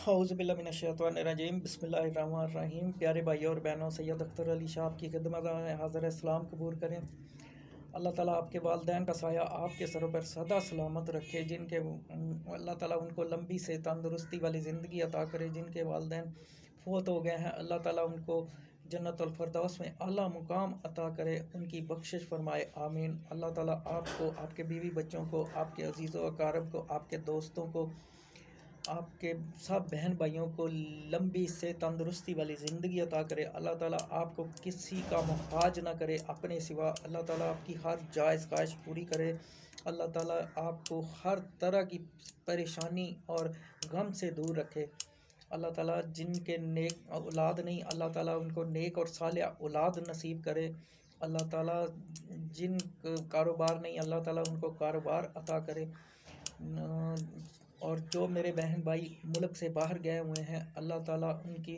औज़ुबिल्लाहिमिनश्शैतानिर्रजीम बिस्मिल्लाहिर्रहमानिर्रहीम। प्यारे भाइयों और बहनों, सैयद अख्तर अली शाह की खिदमत में हाज़िर इस्लाम कबूल करें। अल्लाह ताला आपके वालिदैन का साया आपके सरों पर सदा सलामत रखे। अल्लाह ताला उनको लंबी से तंदुरुस्ती वाली ज़िंदगी अता करे। जिनके वालिदैन फ़ौत हो गए हैं, अल्लाह ताला उनको जन्नतुल फ़िरदौस में आला मुकाम अता करे, उनकी बख्शिश फरमाए, आमीन। अल्लाह ताला आपको, आपके बीवी बच्चों को, आपके अजीज़ों अकारब को, आपके दोस्तों को, आपके सब बहन भाइयों को लंबी से तंदुरुस्ती वाली ज़िंदगी अता करे। अल्लाह ताला आपको किसी का मोहताज ना करे अपने सिवा। अल्लाह ताला आपकी हर जायज़ ख्वाहिश पूरी करे। अल्लाह ताला आपको हर तरह की परेशानी और गम से दूर रखे। अल्लाह ताला जिनके नेक औलाद नहीं, अल्लाह ताला उनको नेक और सालिह औलाद नसीब करे। अल्लाह ताला जिन कारोबार नहीं, अल्लाह ताला उनको कारोबार अता करे। और जो मेरे बहन भाई मुल्क से बाहर गए हुए हैं, अल्लाह ताला उनकी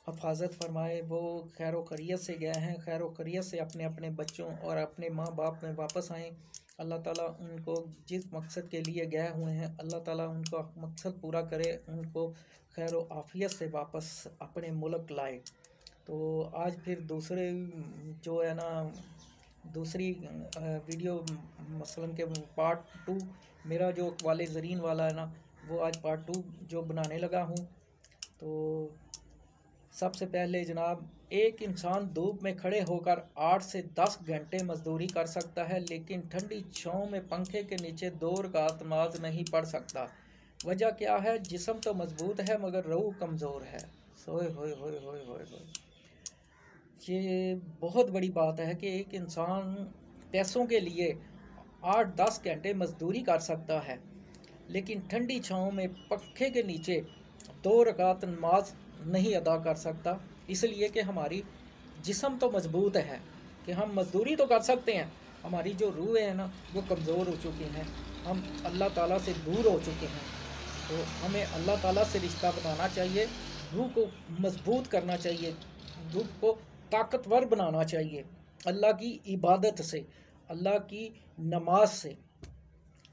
हफाजत फरमाए। वो खैर व खैरियत से गए हैं, खैर व खैरियत से अपने अपने बच्चों और अपने माँ बाप में वापस आएँ। अल्लाह ताला उनको जिस मकसद के लिए गए हुए हैं, अल्लाह ताला उनका मकसद पूरा करे, उनको खैर व आफ़ियत से वापस अपने मुल्क लाए। तो आज फिर जो है ना दूसरी वीडियो मसलन के पार्ट 2 मेरा जो वाले ज़रीन वाला है ना, वो आज पार्ट 2 जो बनाने लगा हूँ। तो सबसे पहले जनाब, एक इंसान धूप में खड़े होकर 8 से 10 घंटे मजदूरी कर सकता है, लेकिन ठंडी छाँव में पंखे के नीचे 2 रकात नमाज नहीं पढ़ सकता। वजह क्या है? जिस्म तो मजबूत है मगर रूह कमज़ोर है। सोए होए होए होए होए होए। ये बहुत बड़ी बात है कि एक इंसान पैसों के लिए 8-10 घंटे मजदूरी कर सकता है, लेकिन ठंडी छाँव में पंखे के नीचे 2 रकात नमाज नहीं अदा कर सकता। इसलिए कि हमारी जिस्म तो मजबूत है कि हम मजदूरी तो कर सकते हैं, हमारी जो रूह है ना वो कमज़ोर हो चुकी हैं, हम अल्लाह ताला से दूर हो चुके हैं। तो हमें अल्लाह ताला से रिश्ता बनाना चाहिए, रूह को मजबूत करना चाहिए, रूह को ताकतवर बनाना चाहिए अल्लाह की इबादत से, अल्लाह की नमाज से।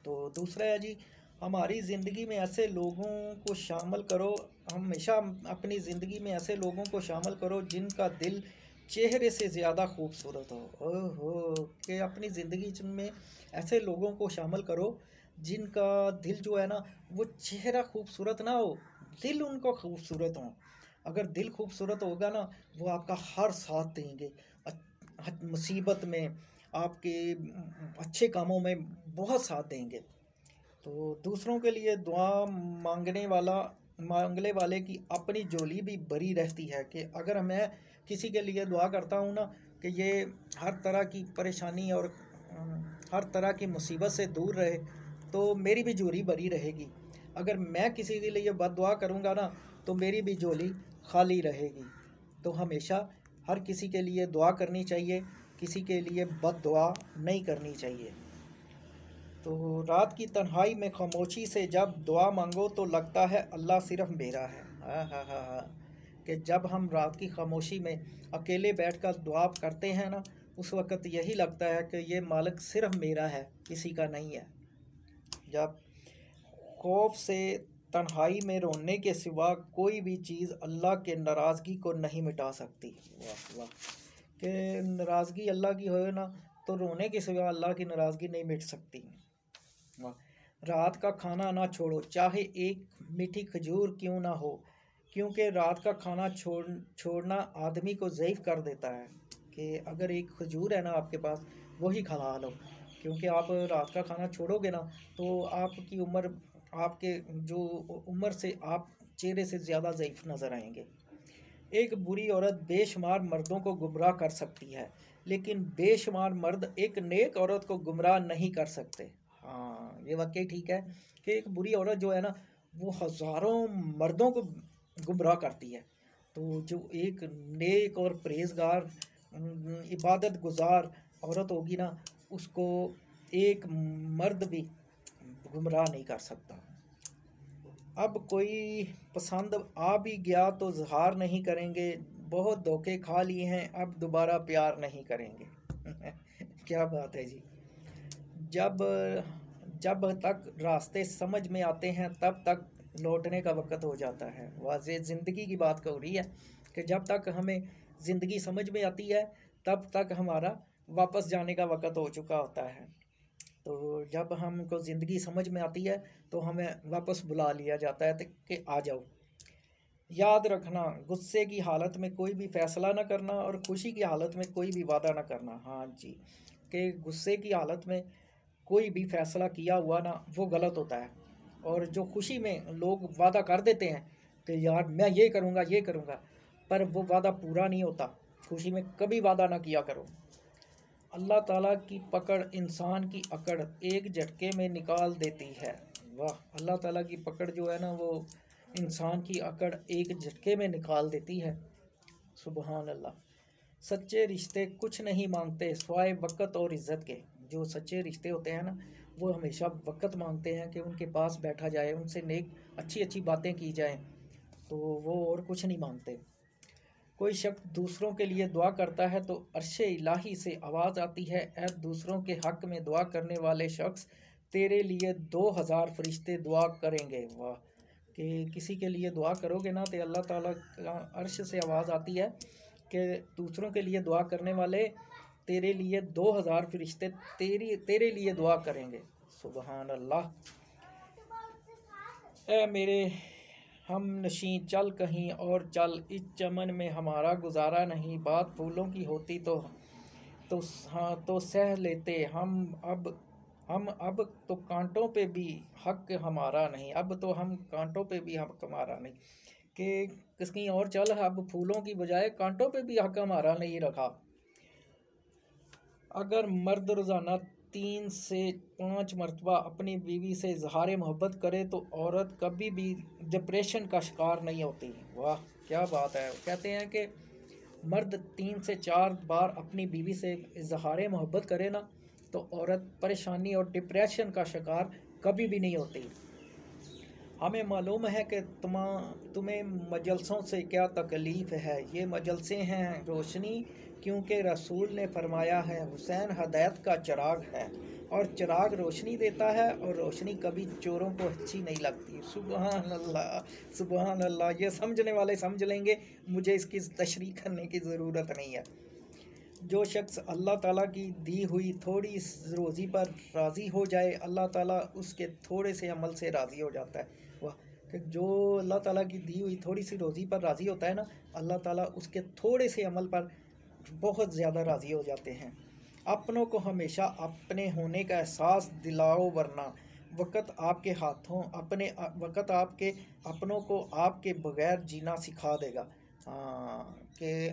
तो दूसरा है जी, हमारी ज़िंदगी में ऐसे लोगों को शामिल करो, हमेशा अपनी ज़िंदगी में ऐसे लोगों को शामिल करो जिनका दिल चेहरे से ज़्यादा खूबसूरत हो। ओहो, कि अपनी ज़िंदगी में ऐसे लोगों को शामिल करो जिनका दिल जो है ना वो चेहरा खूबसूरत ना हो, दिल उनको खूबसूरत हो। अगर दिल खूबसूरत होगा ना, वो आपका हर साथ देंगे, मुसीबत में, आपके अच्छे कामों में बहुत साथ देंगे। तो दूसरों के लिए दुआ मांगने वाले की अपनी झोली भी भरी रहती है। कि अगर मैं किसी के लिए दुआ करता हूँ ना कि ये हर तरह की परेशानी और हर तरह की मुसीबत से दूर रहे, तो मेरी भी झोली भरी रहेगी। अगर मैं किसी के लिए बद दुआ करूँगा ना, तो मेरी भी झोली खाली रहेगी। तो हमेशा हर किसी के लिए दुआ करनी चाहिए, किसी के लिए बद दुआ नहीं करनी चाहिए। तो रात की तन्हाई में खामोशी से जब दुआ मांगो तो लगता है अल्लाह सिर्फ मेरा है। हाँ हाँ हाँ हाँ, कि जब हम रात की खामोशी में अकेले बैठकर दुआ करते हैं ना, उस वक़्त यही लगता है कि ये मालिक सिर्फ मेरा है, किसी का नहीं है। जब खौफ से तन्हाई में रोने के सिवा कोई भी चीज़ अल्लाह के नाराज़गी को नहीं मिटा सकती। वाह वाह, कि नाराज़गी अल्लाह की हो ना, तो रोने के सिवा अल्लाह की नाराज़गी नहीं मिट सकती। रात का खाना ना छोड़ो, चाहे एक मीठी खजूर क्यों ना हो, क्योंकि रात का खाना छोड़ना आदमी को ज़ईफ़ कर देता है। कि अगर एक खजूर है ना आपके पास, वही खा लो, क्योंकि आप रात का खाना छोड़ोगे ना तो आपकी उम्र, आपके जो उम्र से आप चेहरे से ज़्यादा ज़ईफ़ नज़र आएंगे। एक बुरी औरत बेशुमार मर्दों को गुमराह कर सकती है, लेकिन बेशुमार मर्द एक नेक औरत को गुमराह नहीं कर सकते। हाँ, ये वाकई ठीक है कि एक बुरी औरत जो है ना, वो हज़ारों मर्दों को गुमराह करती है। तो जो एक नेक और परहेज़गार इबादत गुज़ार औरत होगी ना, उसको एक मर्द भी गुमराह नहीं कर सकता। अब कोई पसंद आ भी गया तो इज़हार नहीं करेंगे, बहुत धोखे खा लिए हैं, अब दोबारा प्यार नहीं करेंगे। क्या बात है जी। जब तक रास्ते समझ में आते हैं तब तक लौटने का वक़्त हो जाता है। वाज़े ज़िंदगी की बात हो रही है कि जब तक हमें ज़िंदगी समझ में आती है तब तक हमारा वापस जाने का वक़्त हो चुका होता है। तो जब हमको ज़िंदगी समझ में आती है तो हमें वापस बुला लिया जाता है कि आ जाओ। याद रखना, गुस्से की हालत में कोई भी फ़ैसला ना करना और खुशी की हालत में कोई भी वादा ना करना। हाँ जी, कि गुस्से की हालत में कोई भी फ़ैसला किया हुआ ना वो गलत होता है। और जो खुशी में लोग वादा कर देते हैं कि यार मैं ये करूँगा, पर वो वादा पूरा नहीं होता। खुशी में कभी वादा ना किया करो। अल्लाह ताला की पकड़ इंसान की अकड़ एक झटके में निकाल देती है। वाह! अल्लाह ताला की पकड़ जो है ना वो इंसान की अकड़ एक झटके में निकाल देती है। सुबहान अल्लाह। सच्चे रिश्ते कुछ नहीं मांगते सिवाय वक़्त और इज़्ज़त के। जो सच्चे रिश्ते होते हैं ना वो हमेशा वक़्त मांगते हैं कि उनके पास बैठा जाए, उनसे नेक अच्छी अच्छी बातें की जाएं, तो वो और कुछ नहीं मांगते। कोई शख्स दूसरों के लिए दुआ करता है तो अर्शे इलाही से आवाज़ आती है, ऐ दूसरों के हक़ में दुआ करने वाले शख्स, तेरे लिए 2000 फरिश्ते दुआ करेंगे। वाह! कि किसी के लिए दुआ करोगे ना तो अल्लाह ताला का अर्श से आवाज़ आती है कि दूसरों के लिए दुआ करने वाले तेरे लिए 2000 फरिश्ते तेरे लिए दुआ करेंगे। सुबहान अल्लाह। ए मेरे हम नशीं चल कहीं और चल, इस चमन में हमारा गुजारा नहीं। बात फूलों की होती तो हाँ तो सह लेते हम अब तो कांटों पे भी हक हमारा नहीं। अब तो हम कांटों पे भी हक हमारा नहीं, कि कहीं और चल, अब फूलों की बजाय कांटों पे भी हक हमारा नहीं रखा। अगर मर्द रोज़ाना 3 से 5 मरतबा अपनी बीवी से इजहार मोहब्बत करे तो औरत कभी भी डिप्रेशन का शिकार नहीं होती। वाह क्या बात है। कहते हैं कि मर्द 3 से 4 बार अपनी बीवी से इजहार मोहब्बत करे ना तो औरत परेशानी और डिप्रेशन का शिकार कभी भी नहीं होती। हमें मालूम है कि तुम्हें मजलसों से क्या तकलीफ़ है। ये मजलसे हैं रोशनी, क्योंकि रसूल ने फरमाया है हुसैन हदायत का चिराग है और चिराग रोशनी देता है और रोशनी कभी चोरों को अच्छी नहीं लगती। सुबहान अल्लाह, सुबहान अल्लाह। ये समझने वाले समझ लेंगे, मुझे इसकी तशरीह करने की ज़रूरत नहीं है। जो शख्स अल्लाह ताला की दी हुई थोड़ी रोज़ी पर राज़ी हो जाए, अल्लाह ताला उसके थोड़े से अमल से राज़ी हो जाता है। वाह! कि जो अल्लाह ताला की दी हुई थोड़ी सी रोज़ी पर राज़ी होता है ना, अल्लाह ताला उसके थोड़े से अमल पर बहुत ज़्यादा राज़ी हो जाते हैं। अपनों को हमेशा अपने होने का एहसास दिलाओ, वरना वक़्त आपके हाथों वक़्त आपके अपनों को आपके बगैर जीना सिखा देगा। हाँ, कि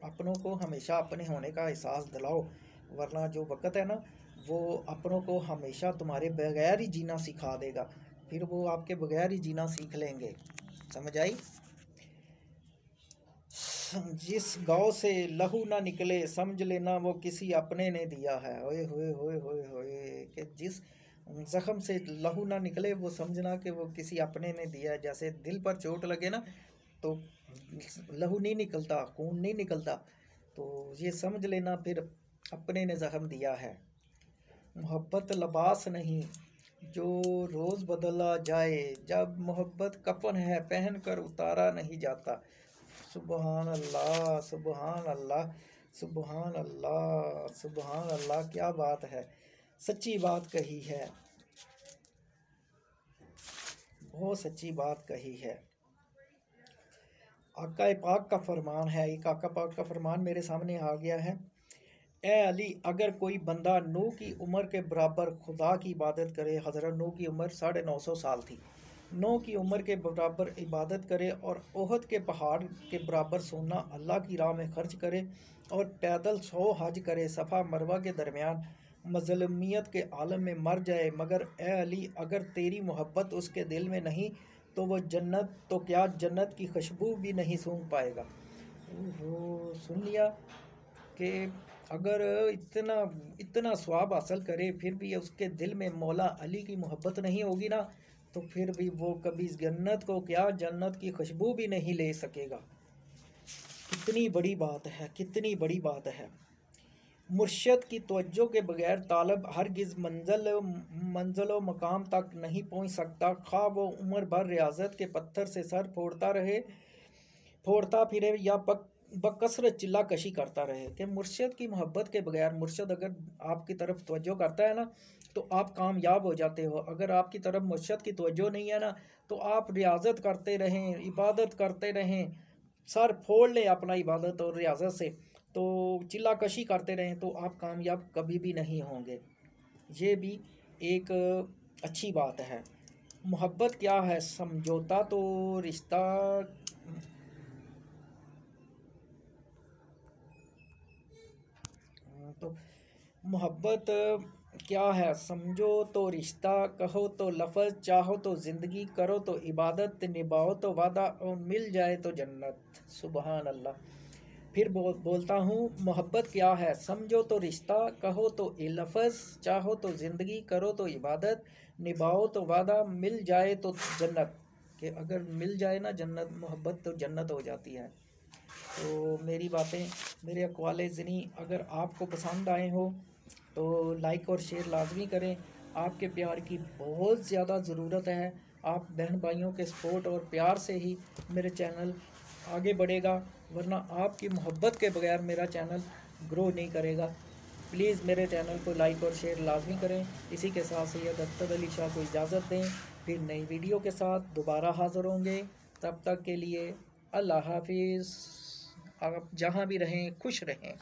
अपनों को हमेशा अपने होने का एहसास दिलाओ, वरना जो वक़्त है ना वो अपनों को हमेशा तुम्हारे बगैर ही जीना सिखा देगा, फिर वो आपके बगैर ही जीना सीख लेंगे। समझ आई? जिस गाँव से लहू ना निकले समझ लेना वो किसी अपने ने दिया है। ओए होए होए होए होए, कि जिस ज़ख्म से लहू ना निकले वो समझना कि वो किसी अपने ने दिया है। जैसे दिल पर चोट लगे ना तो लहू नहीं निकलता, खून नहीं निकलता, तो ये समझ लेना फिर अपने ने ज़ख्म दिया है। मोहब्बत लिबास नहीं जो रोज़ बदला जाए, जब मोहब्बत कफन है पहन कर उतारा नहीं जाता। सुबहान अल्लाह, सुबहान अल्लाह, सुबहान अल्लाह, सुबहान अल्लाह। क्या बात है, सच्ची बात कही है, बहुत सच्ची बात कही है। आका पाक का फरमान है, एक आका पाक का फरमान मेरे सामने आ गया है। ए अली, अगर कोई बंदा नूह की उम्र के बराबर खुदा की इबादत करे, हज़रत नूह की उम्र 950 साल थी, नूह की उम्र के बराबर इबादत करे और ओहद के पहाड़ के बराबर सोना अल्लाह की राह में खर्च करे और पैदल 100 हज करे, सफ़ा मरवा के दरमियान मज़लूमियत के आलम में मर जाए, मगर ए अली अगर तेरी मोहब्बत उसके दिल में नहीं तो वह जन्नत तो क्या जन्नत की खुशबू भी नहीं सूंघ पाएगा। ओहो, सुन लिया कि अगर इतना इतना स्वाब हासिल करे फिर भी उसके दिल में मौला अली की मोहब्बत नहीं होगी ना तो फिर भी वो कभी जन्नत को क्या जन्नत की खुशबू भी नहीं ले सकेगा। कितनी बड़ी बात है, कितनी बड़ी बात है। मुर्शद की तवज्जो के बगैर तालब हरगिज़ मंजिल व मकाम तक नहीं पहुँच सकता, खा वो उम्र भर रियाजत के पत्थर से सर फोड़ता फिरे या बकसरत चिल्ला कशी करता रहे। कि मुर्शद की मोहब्बत के बगैर, मुर्शद अगर आपकी तरफ तवज्जो करता है ना तो आप कामयाब हो जाते हो। अगर आपकी तरफ मुर्शद की तवज्जो नहीं है ना तो आप रियाजत करते रहें, इबादत करते रहें, सर फोड़ लें अपना इबादत और रियाजत से, तो चिल्ला कशी करते रहें, तो आप कामयाब कभी भी नहीं होंगे। ये भी एक अच्छी बात है। मोहब्बत क्या है? समझौता तो रिश्ता तो मोहब्बत क्या है? समझो तो रिश्ता, कहो तो लफ्ज़, चाहो तो ज़िंदगी, करो तो इबादत, निभाओ तो वादा और मिल जाए तो जन्नत। सुबहान अल्लाह। फिर बोलता हूँ, मोहब्बत क्या है? समझो तो रिश्ता, कहो तो लफ्ज़, चाहो तो ज़िंदगी, करो तो इबादत, निभाओ तो वादा, मिल जाए तो जन्नत। कि अगर मिल जाए ना जन्नत, मोहब्बत, तो जन्नत हो जाती है। तो मेरी बातें, मेरे अक़वाले ज़िनी अगर आपको पसंद आए हो तो लाइक और शेयर लाजमी करें। आपके प्यार की बहुत ज़्यादा ज़रूरत है। आप बहन भाइयों के सपोर्ट और प्यार से ही मेरे चैनल आगे बढ़ेगा, वरना आपकी मोहब्बत के बगैर मेरा चैनल ग्रो नहीं करेगा। प्लीज़ मेरे चैनल को लाइक और शेयर लाजमी करें। इसी के साथ सैयद अख्तर अली शाह को इजाज़त दें। फिर नई वीडियो के साथ दोबारा हाज़िर होंगे। तब तक के लिए अल्लाह हाफिज़। आप जहाँ भी रहें खुश रहें।